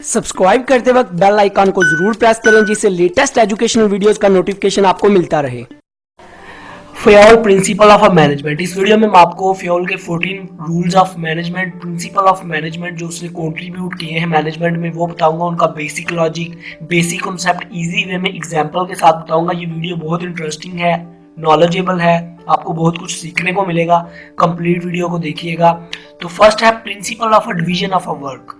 Subscribe करते वक्त bell icon को जरूर प्रेस करें जिससे लेटेस्ट एजुकेशनल वीडियोस का नोटिफिकेशन आपको मिलता रहे। Fayol principle of management. इस वीडियो में मैं आपको फ्योल के 14 rules of management, principle of management जो उसने कंट्रीब्यूट किए हैं मैनेजमेंट में वो बताऊंगा। उनका basic logic, basic concept easy way में एग्जांपल के साथ बताऊंगा। ये वीडियो बहुत इंटरेस्टिंग है, नॉलेजेबल है, आपको बहुत कुछ सीखने को मिलेगा। कंप्लीट वीडियो को देखिएगा। तो फर्स्ट है principle of a division of a work.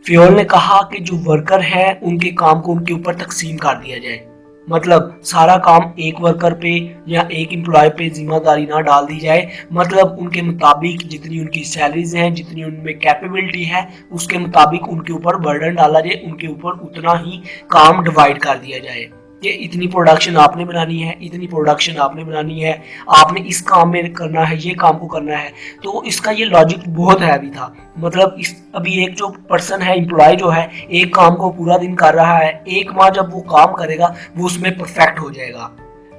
Fayol ने कहा कि जो वर्कर है उनके काम को उनके ऊपर तकसीम कर दिया जाए, मतलब सारा काम एक वर्कर पे या एक एम्प्लॉय पे जिम्मेदारी ना डाल दी जाए। मतलब उनके मुताबिक जितनी उनकी सैलरीज हैं, जितनी उनमें कैपेबिलिटी है, उसके मुताबिक उनके ऊपर बर्डन डाला जाए, उनके ऊपर उतना ही काम डिवाइड कर दिया जाए कि इतनी प्रोडक्शन आपने बनानी है, इतनी प्रोडक्शन आपने बनानी है, आपने इस काम में करना है, ये काम को करना है। तो इसका ये लॉजिक बहुत हैवी था। मतलब इस अभी एक जो पर्सन है, एम्प्लॉय जो है, एक काम को पूरा दिन कर रहा है, एक माह जब वो काम करेगा वो उसमें परफेक्ट हो जाएगा।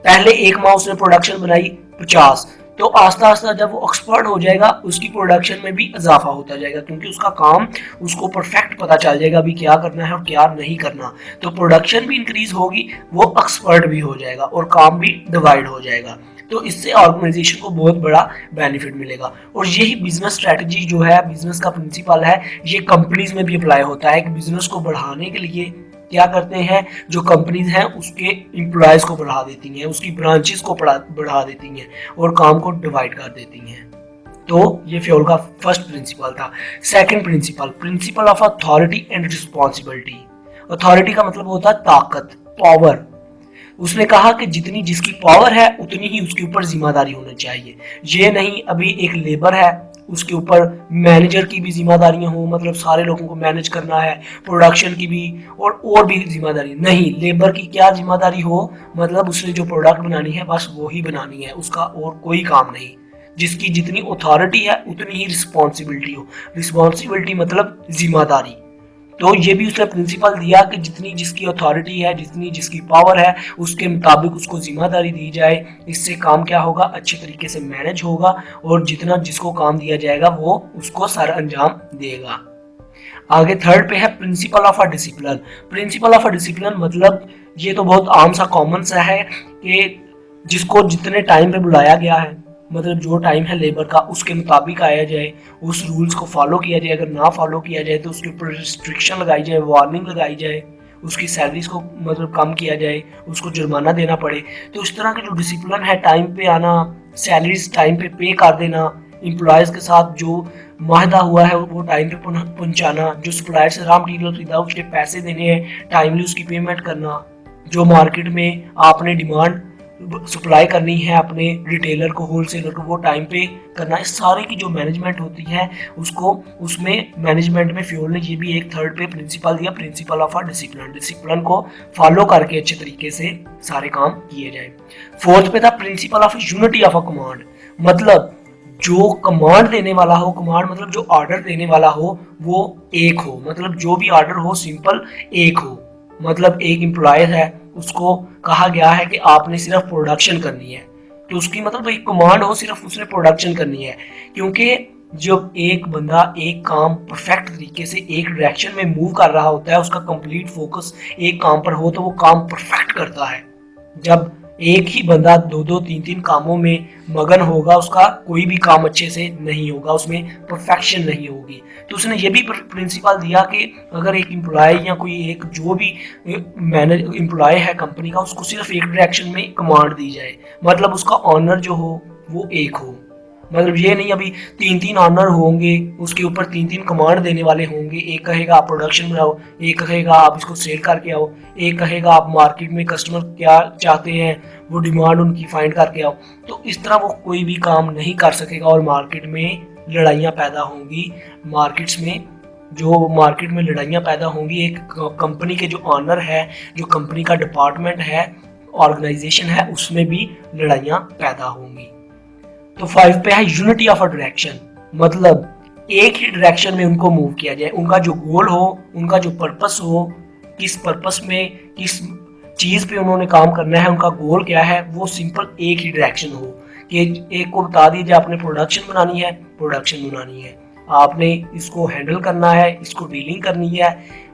पहले एक माह उसने प्रोडक्शन बनाई 50, तो आस्ता आस्ता जब वो एक्सपर्ट हो जाएगा उसकी प्रोडक्शन में भी इजाफा होता जाएगा, क्योंकि उसका काम उसको परफेक्ट पता चल जाएगा अभी क्या करना है और क्या नहीं करना। तो प्रोडक्शन भी इंक्रीज होगी, वो एक्सपर्ट भी हो जाएगा और काम भी डिवाइड हो जाएगा। तो इससे ऑर्गेनाइजेशन को बहुत बड़ा बेनिफिट मिलेगा। और यही बिजनेस स्ट्रेटजी जो है, बिजनेस का प्रिंसिपल है, ये कंपनीज में भी अप्लाई होता है कि बिजनेस को बढ़ाने के लिए क्या करते हैं, जो कंपनीज हैं उसके एम्प्लॉयज को बढ़ा देती हैं, उसकी ब्रांचेस को बढ़ा देती हैं और काम को डिवाइड कर देती हैं। तो ये फ्योल का फर्स्ट प्रिंसिपल था। Second principle, principle of authority and responsibility. Authority का मतलब होता है ताकत, पावर। उसने कहा कि जितनी जिसकी पावर है उतनी ही उसके ऊपर जिम्मेदारी होनी चाहिए। ये नहीं अभी एक लेबर है उसके ऊपर मैनेजर की भी जिम्मेदारियां हो, मतलब सारे लोगों को मैनेज करना है, प्रोडक्शन की भी और भी जिम्मेदारी नहीं। लेबर की क्या जिम्मेदारी हो, मतलब उसने जो प्रोडक्ट बनानी है बस वो ही बनानी है, उसका और कोई काम नहीं। जिसकी जितनी अथॉरिटी है उतनी ही रिस्पॉन्सिबिलिटी हो। रिस्पॉन्सिबिलिटी मतलब जिम्मेदारी। तो ये भी उसने प्रिंसिपल दिया कि जितनी जिसकी अथॉरिटी है, जितनी जिसकी पावर है, उसके मुताबिक उसको जिम्मेदारी दी जाए। इससे काम क्या होगा, अच्छे तरीके से मैनेज होगा और जितना जिसको काम दिया जाएगा वो उसको सर अंजाम देगा। आगे थर्ड पे है principle of a discipline. Principle of a discipline मतलब ये तो बहुत आम सा कॉमन सा है कि जिसको जितने टाइम पे बुलाया गया है, मतलब जो टाइम है लेबर का उसके मुताबिक आया जाए, उस रूल्स को फॉलो किया जाए। अगर ना फॉलो किया जाए तो उसके ऊपर रिस्ट्रिक्शन लगाई जाए, वार्निंग लगाई जाए, उसकी सैलरीज को मतलब कम किया जाए, उसको जुर्माना देना पड़े। तो इस तरह का जो डिसिप्लिन है, टाइम पे आना, सैलरीज टाइम पे कर देना, एम्प्लॉयज़ के साथ जो माहदा हुआ है वो टाइम पे पहुंचाना, जो सप्लायर से रॉ मटीरियल खरीदा उसके पैसे देने हैं, टाइमली उसकी पेमेंट करना, जो मार्केट में आपने डिमांड सप्लाई करनी है अपने रिटेलर को, होलसेलर को, वो टाइम पे करना। इस सारे की जो मैनेजमेंट होती है उसको, उसमें मैनेजमेंट में फ्योल ने ये भी एक थर्ड पे प्रिंसिपल दिया, principle of a discipline. Discipline को फॉलो करके अच्छे तरीके से सारे काम किए जाए। फोर्थ पे था principle of unity of a command. मतलब जो कमांड देने वाला हो, कमांड मतलब जो ऑर्डर देने वाला हो वो एक हो, मतलब जो भी ऑर्डर हो सिंपल एक हो। मतलब एक एम्प्लॉय है, उसको कहा गया है कि आपने सिर्फ प्रोडक्शन करनी है, तो उसकी मतलब एक कमांड हो, सिर्फ उसने प्रोडक्शन करनी है। क्योंकि जब एक बंदा एक काम परफेक्ट तरीके से एक डायरेक्शन में मूव कर रहा होता है, उसका कंप्लीट फोकस एक काम पर हो तो वो काम परफेक्ट करता है। जब एक ही बंदा दो दो तीन तीन कामों में मगन होगा, उसका कोई भी काम अच्छे से नहीं होगा, उसमें परफेक्शन नहीं होगी। तो उसने ये भी प्रिंसिपल दिया कि अगर एक एम्प्लॉय या कोई एक जो भी मैनेज एम्प्लॉय है कंपनी का, उसको सिर्फ एक डायरेक्शन में कमांड दी जाए, मतलब उसका ऑनर जो हो वो एक हो। मतलब ये नहीं अभी तीन तीन ऑनर होंगे, उसके ऊपर तीन तीन कमांड देने वाले होंगे। एक कहेगा आप प्रोडक्शन बनाओ, एक कहेगा आप इसको सेल करके आओ, एक कहेगा आप मार्केट में कस्टमर क्या चाहते हैं वो डिमांड उनकी फाइंड करके आओ। तो इस तरह वो कोई भी काम नहीं कर सकेगा और मार्केट में लड़ाइयाँ पैदा होंगी। मार्केट्स में जो मार्केट में लड़ाइयाँ पैदा होंगी, एक कंपनी के जो ऑनर है, जो कंपनी का डिपार्टमेंट है, ऑर्गेनाइजेशन है, उसमें भी लड़ाइयाँ पैदा होंगी। तो 5 पे है यूनिटी ऑफ अ डायरेक्शन। मतलब एक ही डायरेक्शन में उनको मूव किया जाए, उनका जो गोल हो, उनका जो पर्पस हो, किस पर्पस में, किस चीज पे उन्होंने काम करना है, उनका गोल क्या है, वो सिंपल एक ही डायरेक्शन हो। कि एक को बता दीजिए आपने प्रोडक्शन बनानी है, प्रोडक्शन बनानी है, आपने इसको हैंडल करना है, इसको डीलिंग करनी है,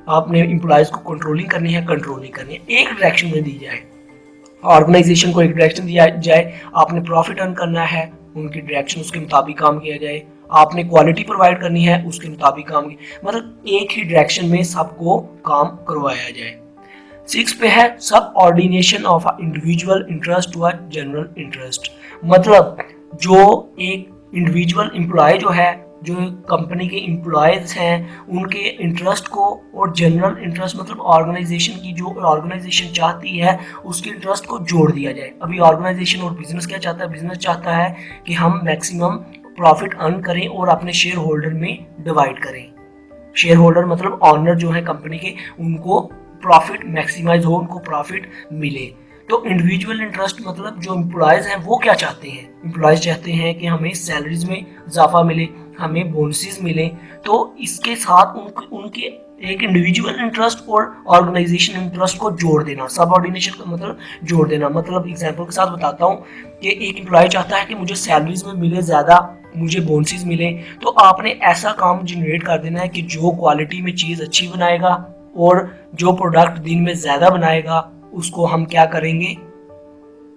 आपने एम्प्लॉयज़ को कंट्रोलिंग करनी है, कंट्रोल नहीं करनी है, एक डायरेक्शन में दी जाए। ऑर्गेनाइजेशन को एक डायरेक्शन दिया जाए, आपने प्रॉफिट अर्न करना है, उनकी डायरेक्शन उसके मुताबिक काम किया जाए, आपने क्वालिटी प्रोवाइड करनी है, उसके मुताबिक काम किया, मतलब एक ही डायरेक्शन में सबको काम करवाया जाए। 6 पे है subordination of a individual interest to a general interest. मतलब जो एक इंडिविजुअल एम्प्लॉय जो है, जो कंपनी के एम्प्लॉयज हैं, उनके इंटरेस्ट को और जनरल इंटरेस्ट मतलब ऑर्गेनाइजेशन की जो ऑर्गेनाइजेशन चाहती है उसके इंटरेस्ट को जोड़ दिया जाए। अभी ऑर्गेनाइजेशन और बिजनेस क्या चाहता है? बिजनेस चाहता है कि हम मैक्सिमम प्रॉफिट अर्न करें और अपने शेयर होल्डर में डिवाइड करें। शेयर होल्डर मतलब ऑनर जो है कंपनी के, उनको प्रॉफिट मैक्सिमाइज हो, उनको प्रॉफिट मिले। तो इंडिविजुअल इंटरेस्ट मतलब जो एम्प्लॉयज हैं वो क्या चाहते हैं? एम्प्लॉयज चाहते हैं कि हमें सैलरीज में इजाफा मिले, हमें बोनसेस मिले। तो इसके साथ उनके एक इंडिविजुअल इंटरेस्ट और ऑर्गेनाइजेशन इंटरेस्ट को जोड़ देना, सबऑर्डिनेशन का मतलब जोड़ देना। मतलब एग्जांपल के साथ बताता हूँ कि एक एम्प्लॉय चाहता है कि मुझे सैलरीज में मिले ज़्यादा, मुझे बोनसेस मिले, तो आपने ऐसा काम जनरेट कर देना है कि जो क्वालिटी में चीज़ अच्छी बनाएगा और जो प्रोडक्ट दिन में ज़्यादा बनाएगा उसको हम क्या करेंगे,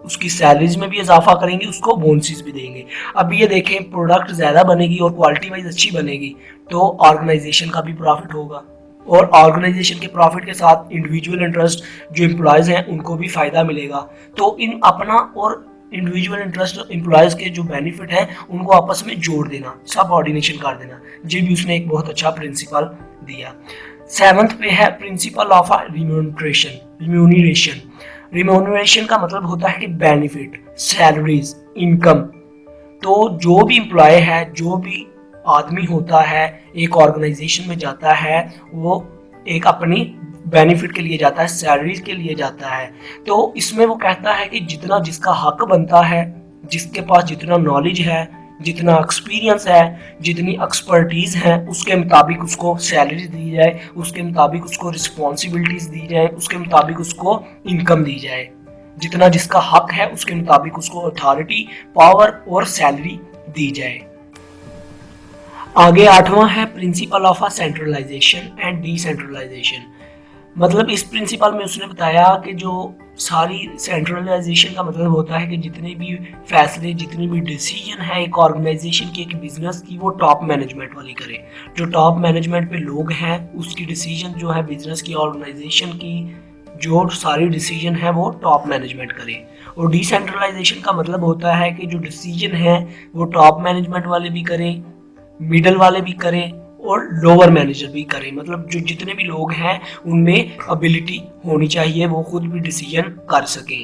उसकी सैलरीज में भी इजाफा करेंगे, उसको बोनसेस भी देंगे। अब ये देखें, प्रोडक्ट ज़्यादा बनेगी और क्वालिटी वाइज अच्छी बनेगी तो ऑर्गेनाइजेशन का भी प्रॉफिट होगा, और ऑर्गेनाइजेशन के प्रॉफिट के साथ इंडिविजुअल इंटरेस्ट जो एम्प्लॉयज़ हैं उनको भी फ़ायदा मिलेगा। तो इन अपना और इंडिविजुअल इंटरेस्ट एम्प्लॉयज़ के जो बेनिफिट है उनको आपस में जोड़ देना, सब ऑर्डिनेशन कर देना। ये भी उसने एक बहुत अच्छा प्रिंसिपल दिया। 7th पे है प्रिंसिपल ऑफ रिम्यूनरेशन। रिम्यूनरेशन का मतलब होता है कि बेनिफिट, सैलरीज, इनकम। तो जो भी एम्प्लॉय है, जो भी आदमी होता है एक ऑर्गेनाइजेशन में जाता है, वो एक अपनी बेनिफिट के लिए जाता है, सैलरीज के लिए जाता है। तो इसमें वो कहता है कि जितना जिसका हक बनता है, जिसके पास जितना नॉलेज है, जितना एक्सपीरियंस है, जितनी एक्सपर्टीज है, उसके मुताबिक उसको सैलरी दी जाए, उसके मुताबिक उसको रिस्पॉन्सिबिलिटीज दी जाए, उसके मुताबिक उसको इनकम दी जाए। जितना जिसका हक है उसके मुताबिक उसको अथॉरिटी, पावर और सैलरी दी जाए। आगे 8वां है principle of centralisation and decentralisation. मतलब इस प्रिंसिपल में उसने बताया कि जो सारी सेंट्रलाइजेशन का मतलब होता है कि जितने भी फैसले, जितनी भी डिसीजन है एक ऑर्गेनाइजेशन की, एक बिजनेस की, वो टॉप मैनेजमेंट वाली करे। जो टॉप मैनेजमेंट पे लोग हैं उसकी डिसीजन जो है बिजनेस की, ऑर्गेनाइजेशन की, जो सारी डिसीजन है वो टॉप मैनेजमेंट करे। और डिसेंट्रलाइजेशन का मतलब होता है कि जो डिसीजन है वो टॉप मैनेजमेंट वाले भी करें, मिडल वाले भी करें और लोअर मैनेजर भी करें। मतलब जो जितने भी लोग हैं उनमें एबिलिटी होनी चाहिए, वो खुद भी डिसीजन कर सकें।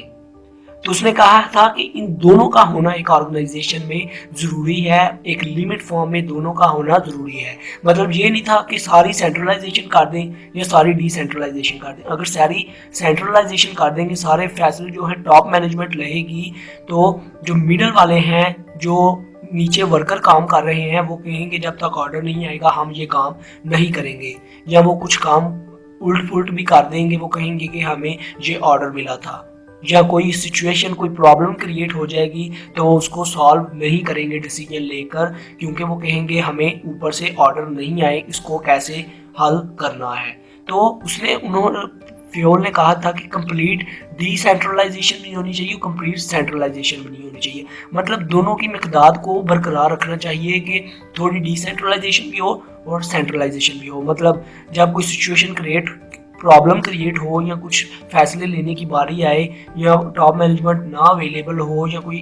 तो उसने कहा था कि इन दोनों का होना एक ऑर्गेनाइजेशन में ज़रूरी है, एक लिमिट फॉर्म में दोनों का होना ज़रूरी है। मतलब ये नहीं था कि सारी सेंट्रलाइजेशन कर दें या सारी डिसेंट्रलाइजेशन कर दें। अगर सारी सेंट्रलाइजेशन कर देंगे, सारे फैसले जो है टॉप मैनेजमेंट लेगी, तो जो मिडल वाले हैं, जो नीचे वर्कर काम कर रहे हैं, वो कहेंगे जब तक ऑर्डर नहीं आएगा हम ये काम नहीं करेंगे, या वो कुछ काम उल्ट पुल्ट भी कर देंगे। वो कहेंगे कि हमें ये ऑर्डर मिला था, या कोई सिचुएशन, कोई प्रॉब्लम क्रिएट हो जाएगी तो वो उसको सॉल्व नहीं करेंगे डिसीजन लेकर, क्योंकि वो कहेंगे हमें ऊपर से ऑर्डर नहीं आए, इसको कैसे हल करना है। तो फ्योल ने कहा था कि कंप्लीट डिसेंट्रलाइजेशन भी होनी चाहिए, कंप्लीट सेंट्रलाइजेशन भी नहीं होनी चाहिए। मतलब दोनों की मिकदार को बरकरार रखना चाहिए कि थोड़ी डिसेंट्रलाइजेशन भी हो और सेंट्रलाइजेशन भी हो। मतलब जब कोई सिचुएशन प्रॉब्लम क्रिएट हो, या कुछ फैसले लेने की बारी आए, या टॉप मैनेजमेंट ना अवेलेबल हो, या कोई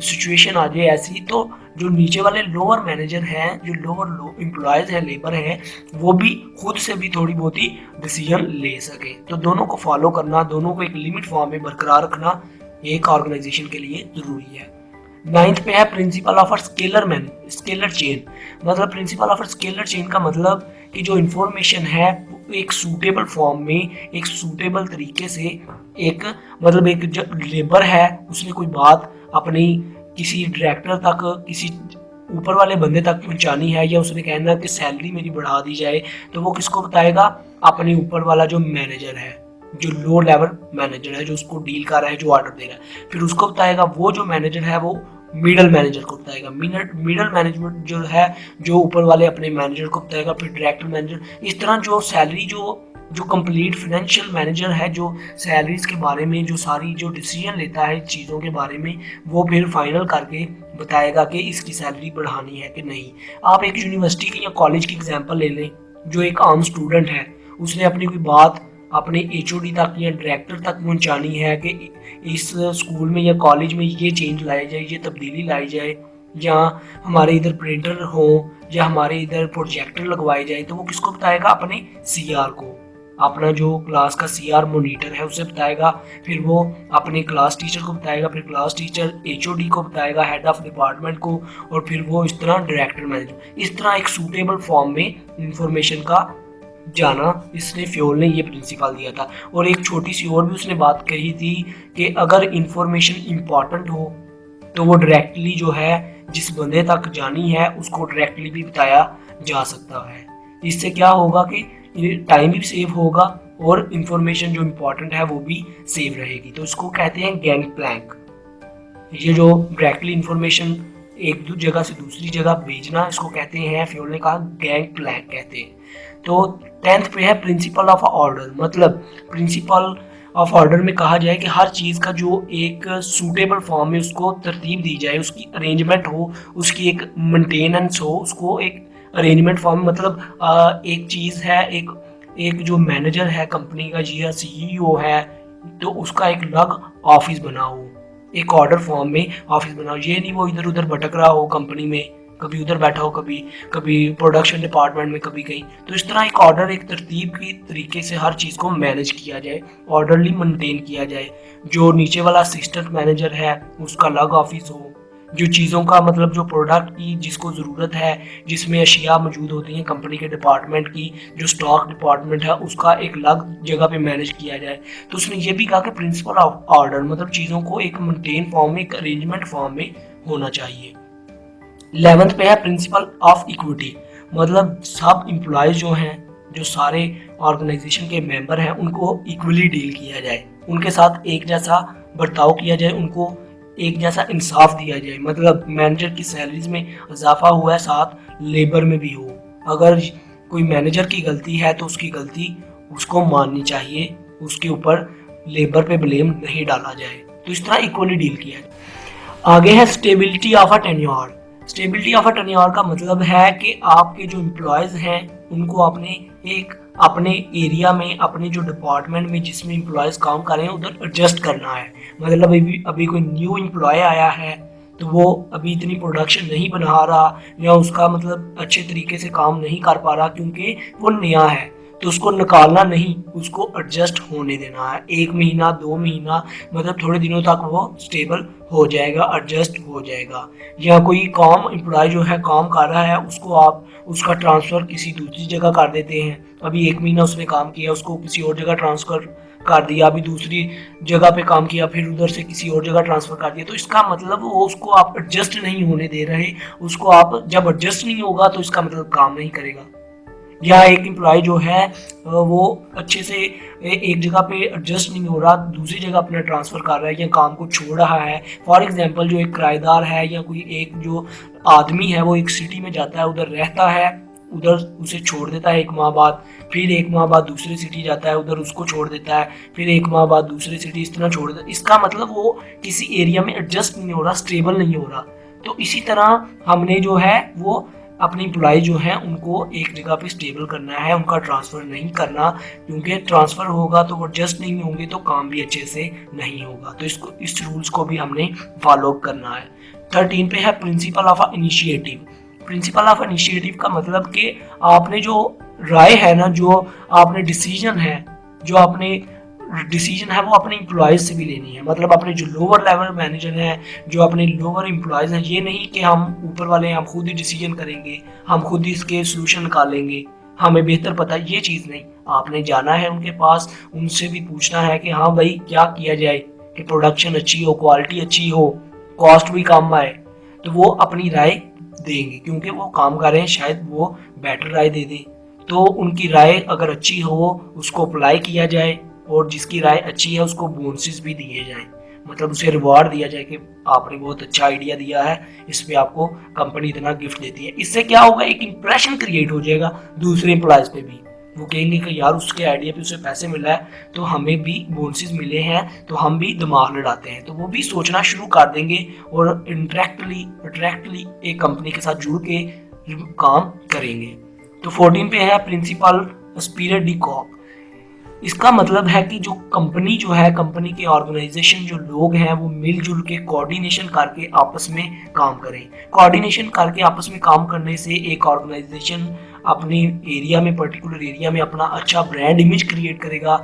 सिचुएशन आ जाए ऐसी, तो जो नीचे वाले लोअर मैनेजर हैं, जो लोअर एम्प्लॉयज हैं, लेबर हैं, वो भी खुद से भी थोड़ी बहुत ही डिसीजन ले सके। तो दोनों को फॉलो करना, दोनों को एक लिमिट फॉर्म में बरकरार रखना एक ऑर्गेनाइजेशन के लिए जरूरी है। 9th पे है प्रिंसिपल ऑफ स्केलर चेन। मतलब प्रिंसिपल ऑफ स्केलर चेन का मतलब कि जो इंफॉर्मेशन है एक सूटेबल फॉर्म में, एक सूटेबल तरीके से, एक मतलब एक जो लेबर है उसने कोई बात अपनी किसी डायरेक्टर तक, किसी ऊपर वाले बंदे तक पहुंचानी है, या उसने कहना कि सैलरी मेरी बढ़ा दी जाए, तो वो किसको बताएगा? अपने ऊपर वाला जो मैनेजर है, जो लो लेवल मैनेजर है, जो उसको डील कर रहा है, जो ऑर्डर दे रहा है, फिर उसको बताएगा। वो जो मैनेजर है वो मिडल मैनेजर को बताएगा, मिडल मैनेजमेंट जो है जो ऊपर वाले अपने मैनेजर को बताएगा, फिर डायरेक्टर मैनेजर। इस तरह जो सैलरी जो जो कंप्लीट फाइनेंशियल मैनेजर है, जो सैलरीज के बारे में जो सारी जो डिसीजन लेता है चीज़ों के बारे में, वो फिर फाइनल करके बताएगा कि इसकी सैलरी बढ़ानी है कि नहीं। आप एक यूनिवर्सिटी की या कॉलेज की एग्जांपल ले लें, जो एक आम स्टूडेंट है, उसने अपनी कोई बात अपने एचओडी तक या डायरेक्टर तक पहुंचानी है कि इस स्कूल में या कॉलेज में ये चेंज लाई जाए, ये तब्दीली लाई जाए, या हमारे इधर प्रिंटर हो या हमारे इधर प्रोजेक्टर लगवाए जाए, तो वो किसको बताएगा? अपने सीआर को, अपना जो क्लास का सीआर मॉनिटर है उसे बताएगा, फिर वो अपने क्लास टीचर को बताएगा, फिर क्लास टीचर एचओडी को बताएगा, हेड ऑफ डिपार्टमेंट को, और फिर वो इस तरह डायरेक्टर मैनेजर, इस तरह एक सूटेबल फॉर्म में इंफॉर्मेशन का जाना, इसने फ्योल ने ये प्रिंसिपल दिया था। और एक छोटी सी और भी उसने बात कही थी कि अगर इंफॉर्मेशन इम्पॉर्टेंट हो तो वो डायरेक्टली जो है जिस बंदे तक जानी है उसको डायरेक्टली भी बताया जा सकता है। इससे क्या होगा कि टाइम भी सेव होगा और इंफॉर्मेशन जो इम्पोर्टेंट है वो भी सेव रहेगी। तो इसको कहते हैं गैंग प्लैंक। ये जो डायरेक्टली इंफॉर्मेशन एक जगह से दूसरी जगह भेजना, इसको कहते हैं, फ्योल ने कहा, गैंग प्लैंक कहते हैं। तो 10th पे है प्रिंसिपल ऑफ ऑर्डर। मतलब प्रिंसिपल ऑफ ऑर्डर में कहा जाए कि हर चीज़ का जो एक सूटेबल फॉर्म में उसको तरतीब दी जाए, उसकी अरेंजमेंट हो, उसकी एक मेंटेनेंस हो, उसको एक अरेंजमेंट फॉर्म, मतलब एक चीज़ है, एक जो मैनेजर है कंपनी का या सीईओ है, तो उसका एक अलग ऑफिस बना हो, एक ऑर्डर फॉर्म में ऑफिस बना हो। ये नहीं वो इधर उधर भटक रहा हो कंपनी में, कभी उधर बैठा हो, कभी प्रोडक्शन डिपार्टमेंट में, कभी कहीं। तो इस तरह एक ऑर्डर, एक तरतीब की तरीके से हर चीज़ को मैनेज किया जाए, ऑर्डरली मेंटेन किया जाए। जो नीचे वाला असिस्टेंट मैनेजर है उसका अलग ऑफिस हो, जो चीज़ों का मतलब जो प्रोडक्ट की जिसको ज़रूरत है, जिसमें अशिया मौजूद होती हैं कंपनी के डिपार्टमेंट की, जो स्टॉक डिपार्टमेंट है उसका एक अलग जगह पे मैनेज किया जाए। तो उसने ये भी कहा कि प्रिंसिपल ऑफ ऑर्डर मतलब चीज़ों को एक मेंटेन फॉर्म में, एक अरेंजमेंट फॉर्म में होना चाहिए। 11th पे है प्रिंसिपल ऑफ इक्विटी। मतलब सब एम्प्लॉयज जो हैं, जो सारे ऑर्गेनाइजेशन के मेंबर हैं, उनको इक्वली डील किया जाए, उनके साथ एक जैसा बर्ताव किया जाए, उनको एक जैसा इंसाफ दिया जाए। मतलब मैनेजर की सैलरीज में इजाफा हुआ है, साथ लेबर में भी हो। अगर कोई मैनेजर की गलती है तो उसकी गलती उसको माननी चाहिए, उसके ऊपर लेबर पे ब्लेम नहीं डाला जाए। तो इस तरह इक्वली डील किया जाए। आगे है stability of a tenure. Stability of a tenure का मतलब है कि आपके जो एम्प्लॉयज़ हैं उनको अपने एरिया में, अपने जो डिपार्टमेंट में जिसमें एम्प्लॉयज़ काम कर रहे हैं उधर एडजस्ट करना है। मतलब अभी कोई न्यू एम्प्लॉय आया है तो वो अभी इतनी प्रोडक्शन नहीं बना रहा या उसका मतलब अच्छे तरीके से काम नहीं कर पा रहा क्योंकि वो नया है, तो उसको निकालना नहीं, उसको एडजस्ट होने देना है। 1 महीना 2 महीना मतलब थोड़े दिनों तक वो स्टेबल हो जाएगा, एडजस्ट हो जाएगा। या कोई काम एम्प्लॉय जो है काम कर रहा है उसको आप उसका ट्रांसफ़र किसी दूसरी जगह कर देते हैं। अभी 1 महीना उसने काम किया, उसको किसी और जगह ट्रांसफ़र कर दिया, अभी दूसरी जगह पे काम किया, फिर उधर से किसी और जगह ट्रांसफ़र कर दिया। तो इसका मतलब वो उसको आप एडजस्ट नहीं होने दे रहे, उसको आप जब एडजस्ट नहीं होगा तो इसका मतलब काम नहीं करेगा। या एक एम्प्लॉय जो है वो अच्छे से एक जगह पे एडजस्ट नहीं हो रहा, दूसरी जगह अपना ट्रांसफ़र कर रहा है या काम को छोड़ रहा है। फॉर एग्जांपल जो एक किराएदार है या कोई एक जो आदमी है वो एक सिटी में जाता है, उधर रहता है, उधर उसे छोड़ देता है 1 माह बाद, फिर 1 माह बाद दूसरी सिटी जाता है, उधर उसको छोड़ देता है, फिर 1 माह बाद दूसरी सिटी, इस तरह छोड़ देता है। इसका मतलब वो किसी एरिया में एडजस्ट नहीं हो रहा, स्टेबल नहीं हो रहा। तो इसी तरह हमने जो है वो अपने एम्प्लॉय जो हैं उनको एक जगह पे स्टेबल करना है, उनका ट्रांसफ़र नहीं करना, क्योंकि ट्रांसफ़र होगा तो वो एडजस्ट नहीं होंगे तो काम भी अच्छे से नहीं होगा। तो इस रूल्स को भी हमने फॉलो करना है। 13 पे है principle of initiative. Principle of initiative का मतलब कि आपने जो राय है ना, जो आपने डिसीजन है, जो आपने डिसीजन है वो अपने एम्प्लॉयज़ से भी लेनी है। मतलब अपने जो लोअर लेवल मैनेजर हैं, जो अपने लोअर एम्प्लॉयज़ हैं, ये नहीं कि हम ऊपर वाले हम खुद ही डिसीजन करेंगे, हम खुद ही इसके सोल्यूशन निकालेंगे, हमें बेहतर पता है, ये चीज़ नहीं। आपने जाना है उनके पास, उनसे भी पूछना है कि हाँ भाई क्या किया जाए कि प्रोडक्शन अच्छी हो, क्वालिटी अच्छी हो, कॉस्ट भी कम आए। तो वो अपनी राय देंगे क्योंकि वो काम कर रहे हैं, शायद वो बेटर राय दे दें। तो उनकी राय अगर अच्छी हो उसको अप्लाई किया जाए, और जिसकी राय अच्छी है उसको बोनसेस भी दिए जाएं। मतलब उसे रिवॉर्ड दिया जाए कि आपने बहुत अच्छा आइडिया दिया है, इस पे आपको कंपनी इतना गिफ्ट देती है। इससे क्या होगा, एक इंप्रेशन क्रिएट हो जाएगा दूसरे एम्प्लॉयज़ पे भी वो कहेंगे कि यार उसके आइडिया पे उसे पैसे मिला है तो हमें भी बोनसेस मिले हैं तो हम भी दिमाग लड़ाते हैं, तो वो भी सोचना शुरू कर देंगे और इंटरेक्टली एक कंपनी के साथ जुड़ के काम करेंगे। तो 14 पे है प्रिंसिपल स्पिरिट डी कॉप। इसका मतलब है कि जो कंपनी कंपनी के ऑर्गेनाइजेशन जो लोग हैं वो मिलजुल के कोऑर्डिनेशन करके आपस में काम करें। कोऑर्डिनेशन करके आपस में काम करने से एक ऑर्गेनाइजेशन अपनी एरिया में, पर्टिकुलर एरिया में अपना अच्छा ब्रांड इमेज क्रिएट करेगा,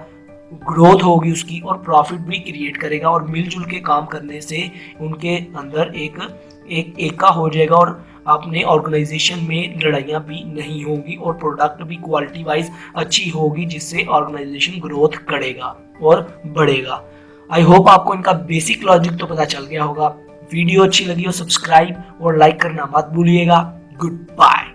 ग्रोथ होगी उसकी और प्रॉफिट भी क्रिएट करेगा। और मिलजुल के काम करने से उनके अंदर एका हो जाएगा और अपने ऑर्गेनाइजेशन में लड़ाइयाँ भी नहीं होंगी और प्रोडक्ट भी क्वालिटी वाइज अच्छी होगी, जिससे ऑर्गेनाइजेशन ग्रोथ करेगा और बढ़ेगा। आई होप आपको इनका बेसिक लॉजिक तो पता चल गया होगा। वीडियो अच्छी लगी हो सब्सक्राइब और लाइक करना मत भूलिएगा। Good bye.